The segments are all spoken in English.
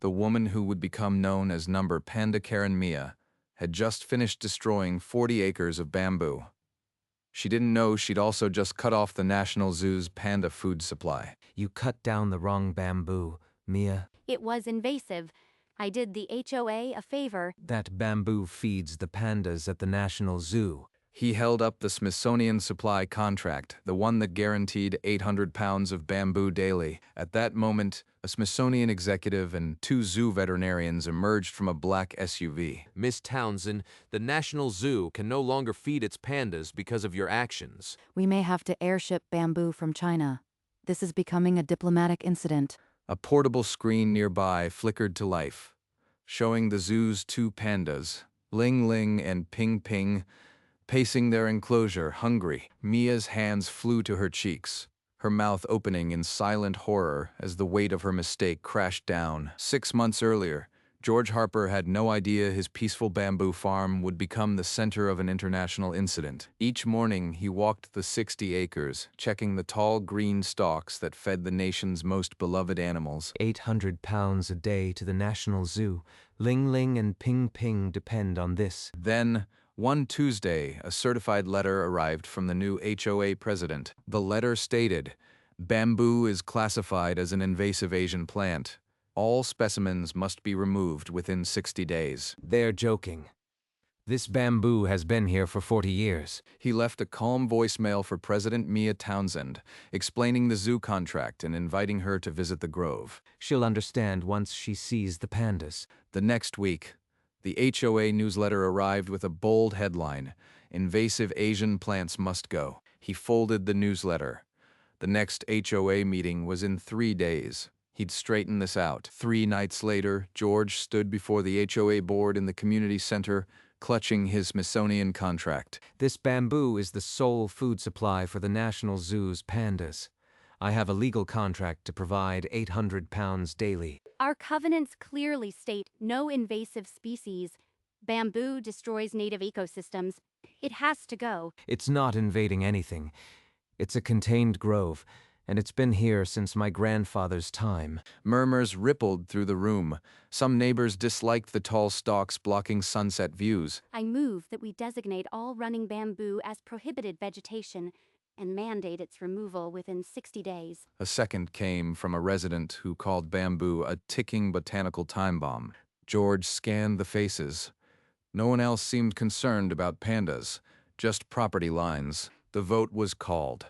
the woman who would become known as number Panda Karen Mia, had just finished destroying 40 acres of bamboo. She didn't know she'd also just cut off the National Zoo's panda food supply. You cut down the wrong bamboo, Mia. It was invasive. I did the HOA a favor. That bamboo feeds the pandas at the National Zoo. He held up the Smithsonian supply contract, the one that guaranteed 800 pounds of bamboo daily. At that moment, a Smithsonian executive and 2 zoo veterinarians emerged from a black SUV. Miss Townsend, the National Zoo can no longer feed its pandas because of your actions. We may have to airship bamboo from China. This is becoming a diplomatic incident. A portable screen nearby flickered to life, showing the zoo's 2 pandas, Ling Ling and Ping Ping, pacing their enclosure, hungry. Mia's hands flew to her cheeks, her mouth opening in silent horror as the weight of her mistake crashed down. 6 months earlier, George Harper had no idea his peaceful bamboo farm would become the center of an international incident. Each morning, he walked the 60 acres, checking the tall green stalks that fed the nation's most beloved animals. 800 pounds a day to the National Zoo. Ling Ling and Ping Ping depend on this. Then, one Tuesday, a certified letter arrived from the new HOA president. The letter stated, "Bamboo is classified as an invasive Asian plant. All specimens must be removed within 60 days. They're joking. This bamboo has been here for 40 years. He left a calm voicemail for President Mia Townsend, explaining the zoo contract and inviting her to visit the grove. She'll understand once she sees the pandas. The next week, the HOA newsletter arrived with a bold headline, "Invasive Asian Plants Must Go." He folded the newsletter. The next HOA meeting was in 3 days. He'd straighten this out. 3 nights later, George stood before the HOA board in the community center, clutching his Smithsonian contract. This bamboo is the sole food supply for the National Zoo's pandas. I have a legal contract to provide 800 pounds daily. Our covenants clearly state no invasive species. Bamboo destroys native ecosystems. It has to go. It's not invading anything. It's a contained grove, and it's been here since my grandfather's time. Murmurs rippled through the room. Some neighbors disliked the tall stalks blocking sunset views. I move that we designate all running bamboo as prohibited vegetation and mandate its removal within 60 days. A second came from a resident who called bamboo a ticking botanical time bomb. George scanned the faces. No one else seemed concerned about pandas, just property lines. The vote was called.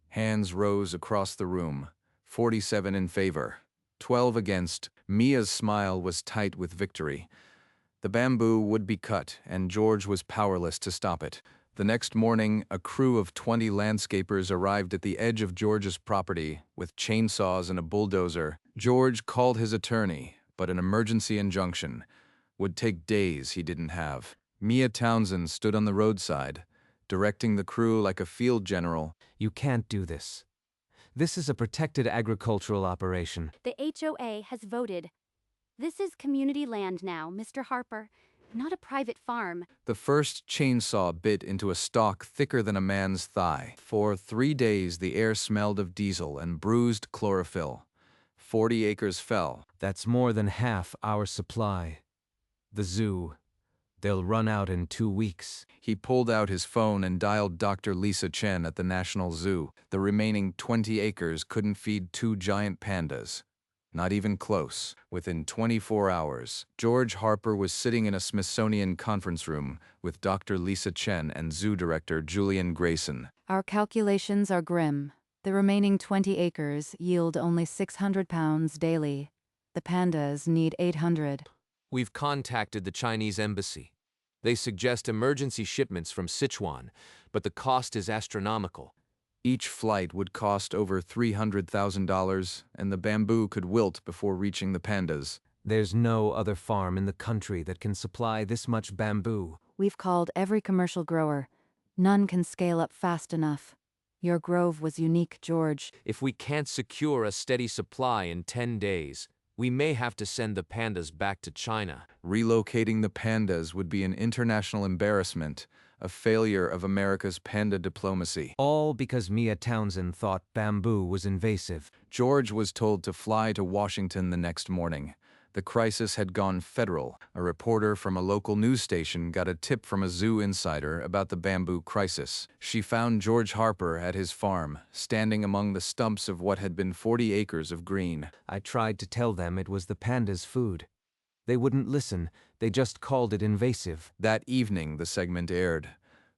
Hands rose across the room, 47 in favor, 12 against. Mia's smile was tight with victory. The bamboo would be cut, and George was powerless to stop it. The next morning, a crew of 20 landscapers arrived at the edge of George's property with chainsaws and a bulldozer. George called his attorney, but an emergency injunction would take days he didn't have. Mia Townsend stood on the roadside, directing the crew like a field general. You can't do this. This is a protected agricultural operation. The HOA has voted. This is community land now, Mr. Harper, not a private farm. The first chainsaw bit into a stalk thicker than a man's thigh. For 3 days, the air smelled of diesel and bruised chlorophyll. 40 acres fell. That's more than half our supply. The zoo. They'll run out in 2 weeks. He pulled out his phone and dialed Dr. Lisa Chen at the National Zoo. The remaining 20 acres couldn't feed 2 giant pandas. Not even close. Within 24 hours, George Harper was sitting in a Smithsonian conference room with Dr. Lisa Chen and Zoo Director Julian Grayson. Our calculations are grim. The remaining 20 acres yield only 600 pounds daily. The pandas need 800. We've contacted the Chinese embassy. They suggest emergency shipments from Sichuan, but the cost is astronomical. Each flight would cost over $300,000, and the bamboo could wilt before reaching the pandas. There's no other farm in the country that can supply this much bamboo. We've called every commercial grower. None can scale up fast enough. Your grove was unique, George. If we can't secure a steady supply in 10 days, we may have to send the pandas back to China. Relocating the pandas would be an international embarrassment, a failure of America's panda diplomacy. All because Mia Townsend thought bamboo was invasive. George was told to fly to Washington the next morning. The crisis had gone federal. A reporter from a local news station got a tip from a zoo insider about the bamboo crisis. She found George Harper at his farm, standing among the stumps of what had been 40 acres of green. I tried to tell them it was the panda's food. They wouldn't listen. They just called it invasive. That evening, the segment aired.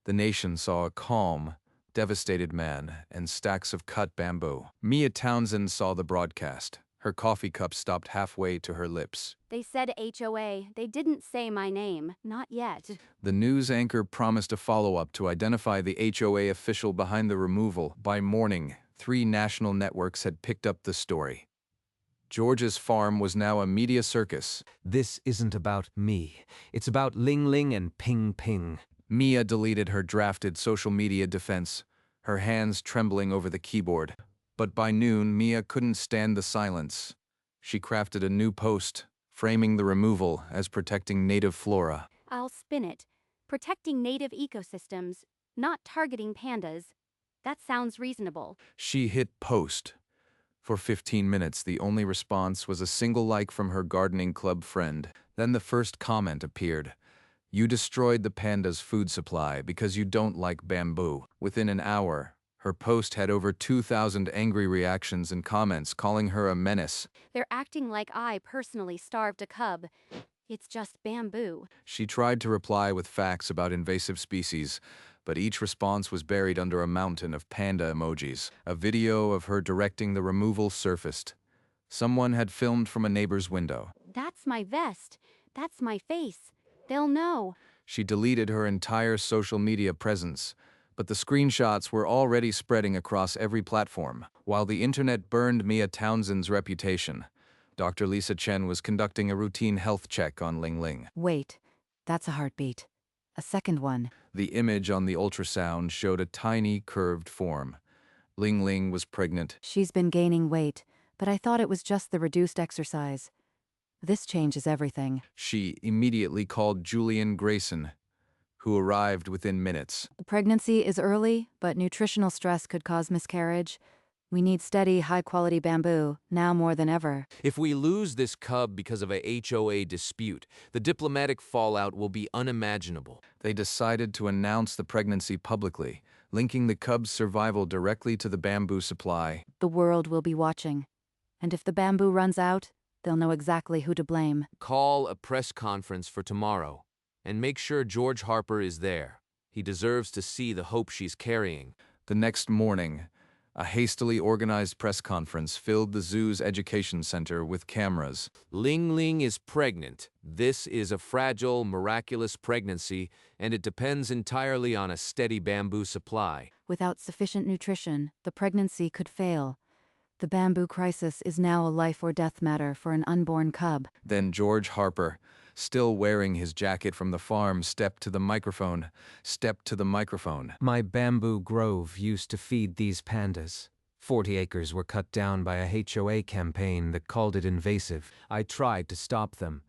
The nation saw a calm, devastated man and stacks of cut bamboo. Mia Townsend saw the broadcast. Her coffee cup stopped halfway to her lips. They said HOA. They didn't say my name. Not yet. The news anchor promised a follow-up to identify the HOA official behind the removal. By morning, 3 national networks had picked up the story. George's farm was now a media circus. This isn't about me. It's about Ling Ling and Ping Ping. Mia deleted her drafted social media defense, her hands trembling over the keyboard. But by noon, Mia couldn't stand the silence. She crafted a new post, framing the removal as protecting native flora. I'll spin it. Protecting native ecosystems, not targeting pandas. That sounds reasonable. She hit post. For 15 minutes, the only response was a single like from her gardening club friend. Then the first comment appeared. You destroyed the panda's food supply because you don't like bamboo. Within an hour, her post had over 2,000 angry reactions and comments calling her a menace. They're acting like I personally starved a cub. It's just bamboo. She tried to reply with facts about invasive species, but each response was buried under a mountain of panda emojis. A video of her directing the removal surfaced. Someone had filmed from a neighbor's window. That's my vest. That's my face. They'll know. She deleted her entire social media presence, but the screenshots were already spreading across every platform. While the internet burned Mia Townsend's reputation, Dr. Lisa Chen was conducting a routine health check on Ling Ling. Wait, that's a heartbeat. A second one. The image on the ultrasound showed a tiny, curved form. Ling Ling was pregnant. She's been gaining weight, but I thought it was just the reduced exercise. This changes everything. She immediately called Julian Grayson, who arrived within minutes. The pregnancy is early, but nutritional stress could cause miscarriage. We need steady, high-quality bamboo, now more than ever. If we lose this cub because of a HOA dispute, the diplomatic fallout will be unimaginable. They decided to announce the pregnancy publicly, linking the cub's survival directly to the bamboo supply. The world will be watching. And if the bamboo runs out, they'll know exactly who to blame. Call a press conference for tomorrow, and make sure George Harper is there. He deserves to see the hope she's carrying. The next morning, a hastily organized press conference filled the zoo's education center with cameras. Ling Ling is pregnant. This is a fragile, miraculous pregnancy, and it depends entirely on a steady bamboo supply. Without sufficient nutrition, the pregnancy could fail. The bamboo crisis is now a life or death matter for an unborn cub. Then George Harper, still wearing his jacket from the farm, stepped to the microphone. My bamboo grove used to feed these pandas. 40 acres were cut down by a HOA campaign that called it invasive. I tried to stop them.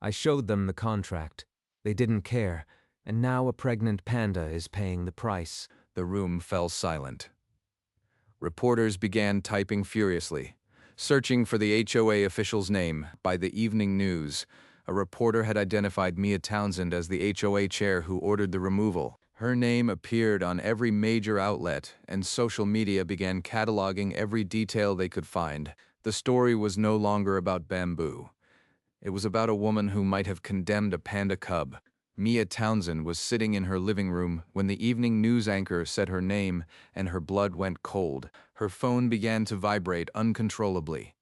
I showed them the contract. They didn't care, and now a pregnant panda is paying the price. The room fell silent. Reporters began typing furiously, searching for the HOA official's name. By the evening news, a reporter had identified Mia Townsend as the HOA chair who ordered the removal. Her name appeared on every major outlet, and social media began cataloging every detail they could find. The story was no longer about bamboo. It was about a woman who might have condemned a panda cub. Mia Townsend was sitting in her living room when the evening news anchor said her name, and her blood went cold. Her phone began to vibrate uncontrollably,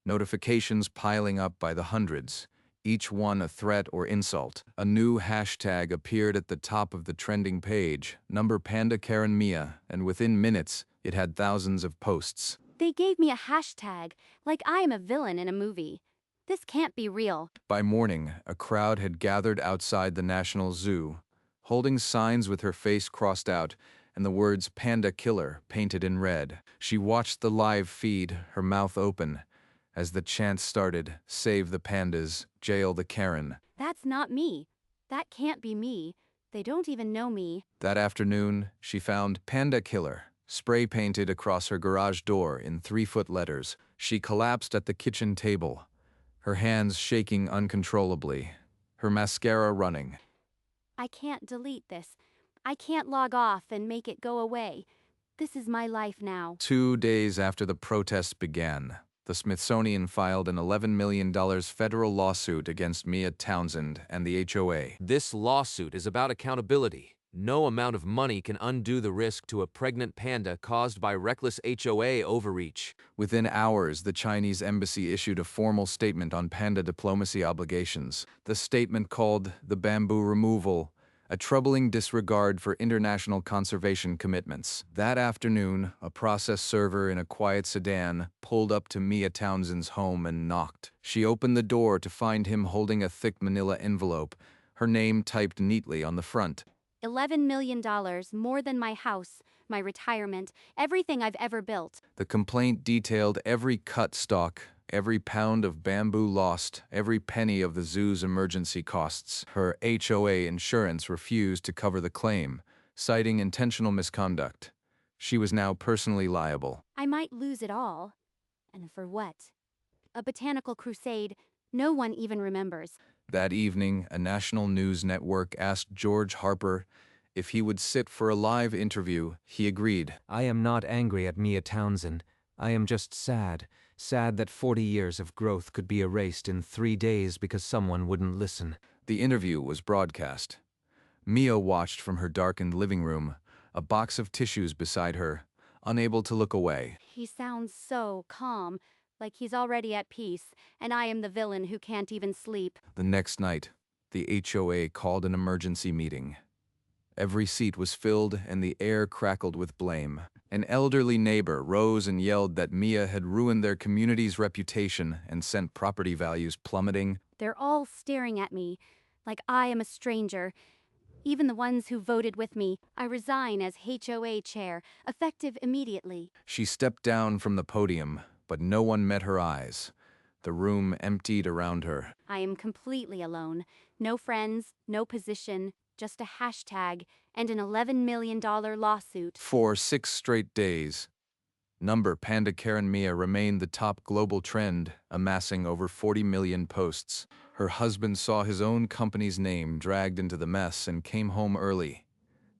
notifications piling up by the hundreds, each one a threat or insult. A new hashtag appeared at the top of the trending page, #Panda Karen Mia, and within minutes, it had thousands of posts. They gave me a hashtag, like I am a villain in a movie. This can't be real. By morning, a crowd had gathered outside the National Zoo, holding signs with her face crossed out and the words "Panda Killer" painted in red. She watched the live feed, her mouth open, as the chant started, "Save the pandas, jail the Karen." That's not me. That can't be me. They don't even know me. That afternoon, she found "Panda Killer" spray painted across her garage door in 3-foot letters. She collapsed at the kitchen table, her hands shaking uncontrollably, her mascara running. I can't delete this. I can't log off and make it go away. This is my life now. 2 days after the protests began, the Smithsonian filed an $11 million federal lawsuit against Mia Townsend and the HOA. This lawsuit is about accountability. No amount of money can undo the risk to a pregnant panda caused by reckless HOA overreach. Within hours, the Chinese embassy issued a formal statement on panda diplomacy obligations. The statement called the bamboo removal a troubling disregard for international conservation commitments. That afternoon, a process server in a quiet sedan pulled up to Mia Townsend's home and knocked. She opened the door to find him holding a thick manila envelope, her name typed neatly on the front. $11 million, more than my house, my retirement, everything I've ever built. The complaint detailed every cut stock, every pound of bamboo lost, every penny of the zoo's emergency costs. Her HOA insurance refused to cover the claim, citing intentional misconduct. She was now personally liable. I might lose it all. And for what? A botanical crusade no one even remembers. That evening, a national news network asked George Harper if he would sit for a live interview. He agreed. I am not angry at Mia Townsend. I am just sad. Sad that 40 years of growth could be erased in 3 days because someone wouldn't listen. The interview was broadcast. Mia watched from her darkened living room, a box of tissues beside her, unable to look away. He sounds so calm, like he's already at peace, and I am the villain who can't even sleep. The next night, the HOA called an emergency meeting. Every seat was filled and the air crackled with blame. An elderly neighbor rose and yelled that Mia had ruined their community's reputation and sent property values plummeting. They're all staring at me, like I am a stranger. Even the ones who voted with me. I resign as HOA chair, effective immediately. She stepped down from the podium, but no one met her eyes. The room emptied around her. I am completely alone. No friends, no position, just a hashtag and an $11 million lawsuit. For 6 straight days, Panda Karen Mia remained the top global trend, amassing over 40 million posts. Her husband saw his own company's name dragged into the mess and came home early,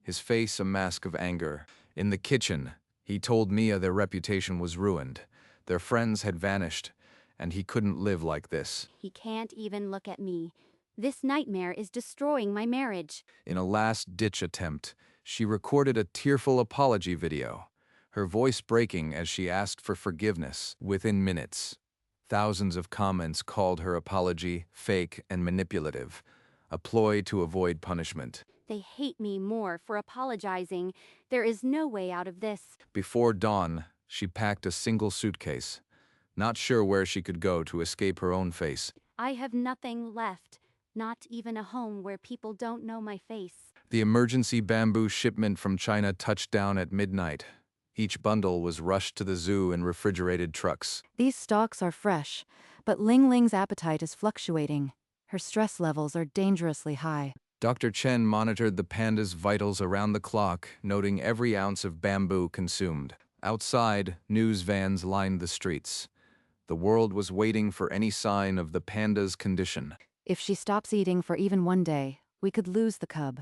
his face a mask of anger. In the kitchen, he told Mia their reputation was ruined. Their friends had vanished, and he couldn't live like this. He can't even look at me. This nightmare is destroying my marriage. In a last-ditch attempt, she recorded a tearful apology video, her voice breaking as she asked for forgiveness. Within minutes, thousands of comments called her apology fake and manipulative, a ploy to avoid punishment. They hate me more for apologizing. There is no way out of this. Before dawn, she packed a single suitcase, not sure where she could go to escape her own face. I have nothing left, not even a home where people don't know my face. The emergency bamboo shipment from China touched down at midnight. Each bundle was rushed to the zoo in refrigerated trucks. These stocks are fresh, but Ling Ling's appetite is fluctuating. Her stress levels are dangerously high. Dr. Chen monitored the panda's vitals around the clock, noting every ounce of bamboo consumed. Outside, news vans lined the streets. The world was waiting for any sign of the panda's condition. If she stops eating for even 1 day, we could lose the cub.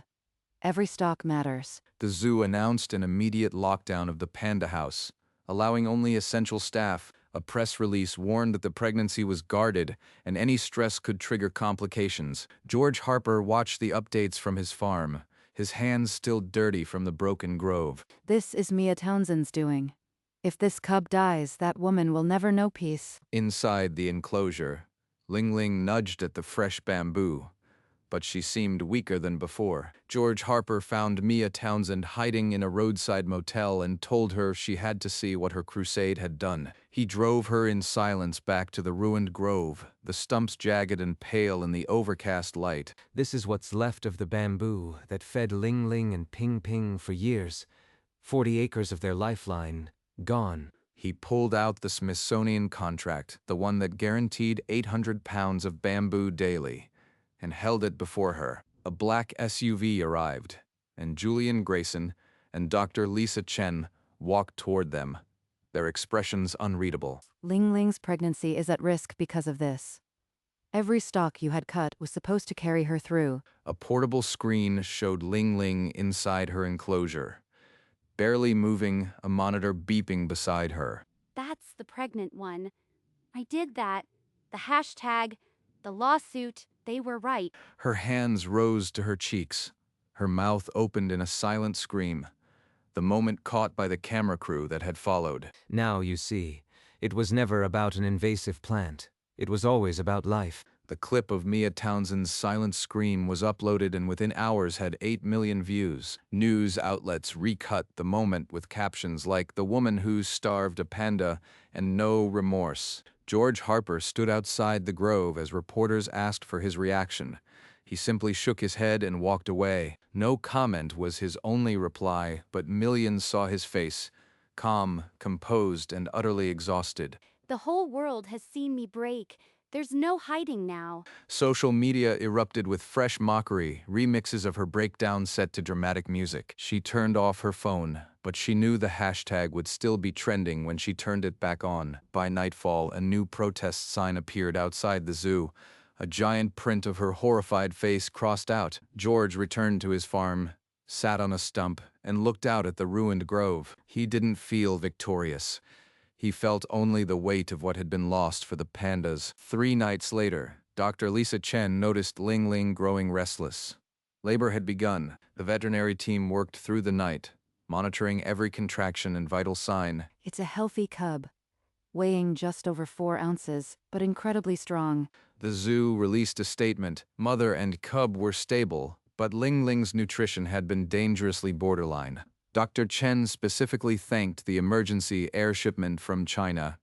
Every stock matters. The zoo announced an immediate lockdown of the panda house, allowing only essential staff. A press release warned that the pregnancy was guarded and any stress could trigger complications. George Harper watched the updates from his farm, his hands still dirty from the broken grove. This is Mia Townsend's doing. If this cub dies, that woman will never know peace. Inside the enclosure, Ling Ling nudged at the fresh bamboo, but she seemed weaker than before. George Harper found Mia Townsend hiding in a roadside motel and told her she had to see what her crusade had done. He drove her in silence back to the ruined grove, the stumps jagged and pale in the overcast light. This is what's left of the bamboo that fed Ling Ling and Ping Ping for years. 40 acres of their lifeline, gone. He pulled out the Smithsonian contract, the one that guaranteed 800 pounds of bamboo daily, and held it before her. A black SUV arrived, and Julian Grayson and Dr. Lisa Chen walked toward them, their expressions unreadable. Ling Ling's pregnancy is at risk because of this. Every stalk you had cut was supposed to carry her through. A portable screen showed Ling Ling inside her enclosure. Barely moving, a monitor beeping beside her. That's the pregnant one. I did that. The hashtag, the lawsuit, they were right. Her hands rose to her cheeks. Her mouth opened in a silent scream. The moment caught by the camera crew that had followed. Now you see, it was never about an invasive plant. It was always about life. The clip of Mia Townsend's silent scream was uploaded and within hours had 8 million views. News outlets recut the moment with captions like "The woman who starved a panda" and "No remorse." George Harper stood outside the Grove as reporters asked for his reaction. He simply shook his head and walked away. No comment was his only reply, but millions saw his face, calm, composed, and utterly exhausted. The whole world has seen me break. There's no hiding now. Social media erupted with fresh mockery, remixes of her breakdown set to dramatic music. She turned off her phone, but she knew the hashtag would still be trending when she turned it back on. By nightfall, a new protest sign appeared outside the zoo. A giant print of her horrified face crossed out. George returned to his farm, sat on a stump, and looked out at the ruined grove. He didn't feel victorious. He felt only the weight of what had been lost for the pandas. 3 nights later, Dr. Lisa Chen noticed Ling Ling growing restless. Labor had begun. The veterinary team worked through the night, monitoring every contraction and vital sign. It's a healthy cub, weighing just over 4 ounces, but incredibly strong. The zoo released a statement. Mother and cub were stable, but Ling Ling's nutrition had been dangerously borderline. Dr. Chen specifically thanked the emergency air shipment from China,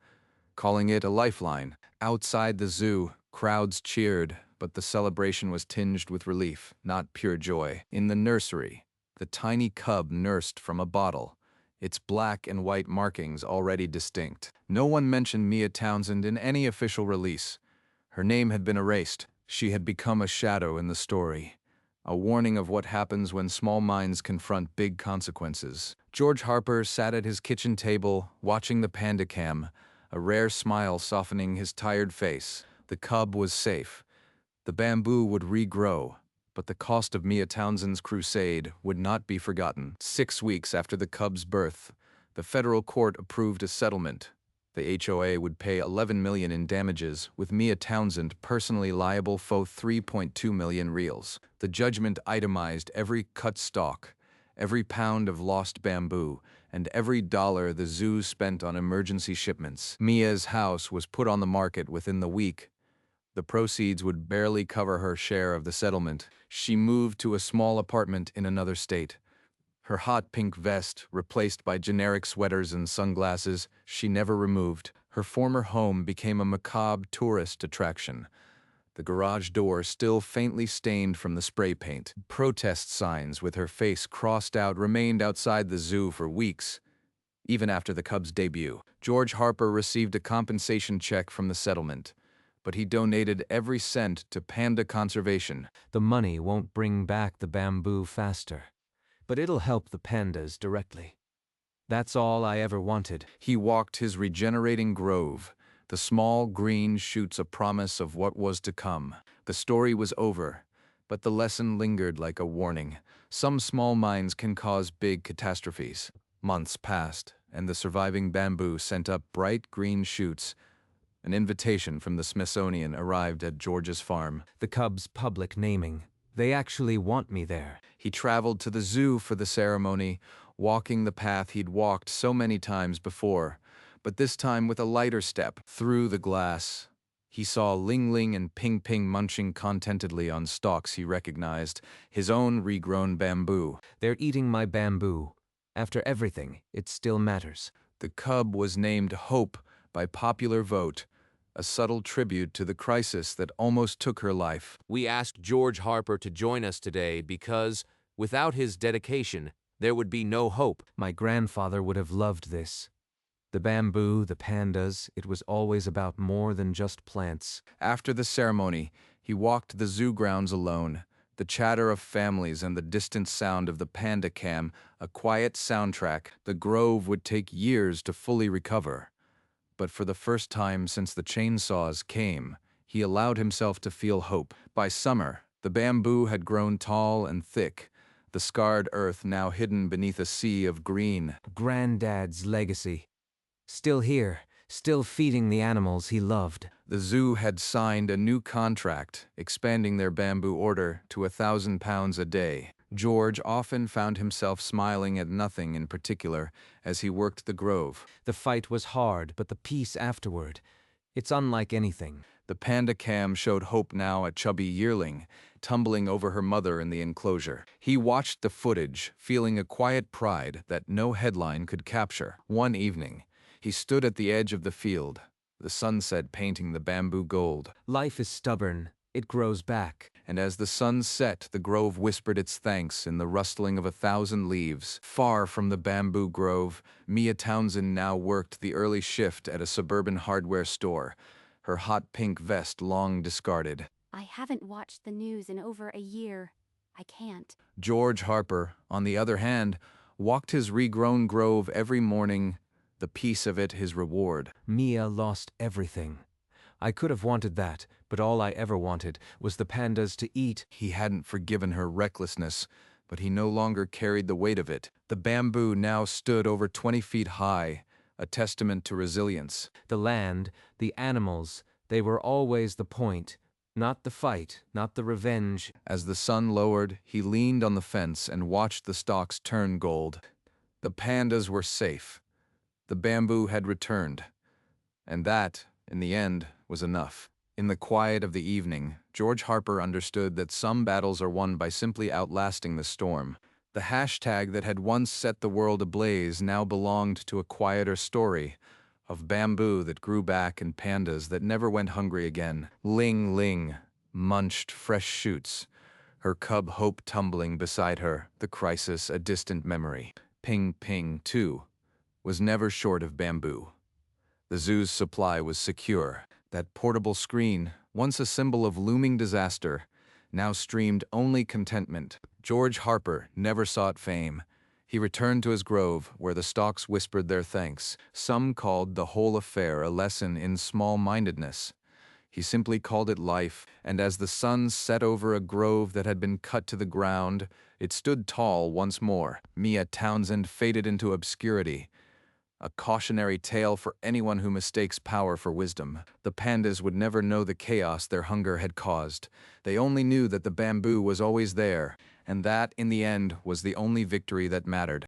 calling it a lifeline. Outside the zoo, crowds cheered, but the celebration was tinged with relief, not pure joy. In the nursery, the tiny cub nursed from a bottle, its black and white markings already distinct. No one mentioned Mia Townsend in any official release. Her name had been erased. She had become a shadow in the story. A warning of what happens when small minds confront big consequences. George Harper sat at his kitchen table, watching the Panda cam, a rare smile softening his tired face. The cub was safe. The bamboo would regrow, but the cost of Mia Townsend's crusade would not be forgotten. 6 weeks after the cub's birth, the federal court approved a settlement. The HOA would pay $11 million in damages, with Mia Townsend personally liable for 3.2 million reals. The judgment itemized every cut stalk, every pound of lost bamboo, and every dollar the zoo spent on emergency shipments. Mia's house was put on the market within the week. The proceeds would barely cover her share of the settlement. She moved to a small apartment in another state. Her hot pink vest, replaced by generic sweaters and sunglasses, she never removed. Her former home became a macabre tourist attraction. The garage door still faintly stained from the spray paint. Protest signs with her face crossed out remained outside the zoo for weeks, even after the cub's debut. George Harper received a compensation check from the settlement, but he donated every cent to panda conservation. The money won't bring back the bamboo faster, but it'll help the pandas directly. That's all I ever wanted. He walked his regenerating grove, the small green shoots a promise of what was to come. The story was over, but the lesson lingered like a warning. Some small minds can cause big catastrophes. Months passed, and the surviving bamboo sent up bright green shoots. An invitation from the Smithsonian arrived at George's farm. The cub's public naming. They actually want me there. He traveled to the zoo for the ceremony, walking the path he'd walked so many times before, but this time with a lighter step. Through the glass, he saw Ling Ling and Ping Ping munching contentedly on stalks he recognized, his own regrown bamboo. They're eating my bamboo. After everything, it still matters. The cub was named Hope by popular vote, a subtle tribute to the crisis that almost took her life. We asked George Harper to join us today because, without his dedication, there would be no hope. My grandfather would have loved this. The bamboo, the pandas, it was always about more than just plants. After the ceremony, he walked the zoo grounds alone, the chatter of families and the distant sound of the Panda cam, a quiet soundtrack. The grove would take years to fully recover. But for the first time since the chainsaws came, He allowed himself to feel hope. By summer, the bamboo had grown tall and thick, the scarred earth now hidden beneath a sea of green. Granddad's legacy. Still here, still feeding the animals he loved. The zoo had signed a new contract, expanding their bamboo order to 1,000 pounds a day. George often found himself smiling at nothing in particular as he worked the grove. The fight was hard, but the peace afterward, it's unlike anything. The panda cam showed hope now, a chubby yearling, tumbling over her mother in the enclosure. He watched the footage, feeling a quiet pride that no headline could capture. One evening, he stood at the edge of the field, the sunset painting the bamboo gold. Life is stubborn, it grows back. And as the sun set, the grove whispered its thanks in the rustling of 1,000 leaves. Far from the bamboo grove, Mia Townsend now worked the early shift at a suburban hardware store, her hot pink vest long discarded. I haven't watched the news in over a year. I can't. George Harper, on the other hand, walked his regrown grove every morning, the peace of it his reward. Mia lost everything. I could have wanted that, but all I ever wanted was the pandas to eat. He hadn't forgiven her recklessness, but he no longer carried the weight of it. The bamboo now stood over 20 feet high, a testament to resilience. The land, the animals, they were always the point. Not the fight, not the revenge. As the sun lowered, he leaned on the fence and watched the stalks turn gold. The pandas were safe. The bamboo had returned. And that, in the end, was enough. In the quiet of the evening, George Harper understood that some battles are won by simply outlasting the storm. The hashtag that had once set the world ablaze now belonged to a quieter story, of bamboo that grew back and pandas that never went hungry again. Ling Ling munched fresh shoots, her cub Hope tumbling beside her, the crisis a distant memory. Ping Ping, too, was never short of bamboo. The zoo's supply was secure. That portable screen, once a symbol of looming disaster, now streamed only contentment. George Harper never sought fame. He returned to his grove, where the stalks whispered their thanks. Some called the whole affair a lesson in small-mindedness. He simply called it life, and as the sun set over a grove that had been cut to the ground, it stood tall once more. Mia Townsend faded into obscurity, a cautionary tale for anyone who mistakes power for wisdom. The pandas would never know the chaos their hunger had caused. They only knew that the bamboo was always there, and that, in the end, was the only victory that mattered.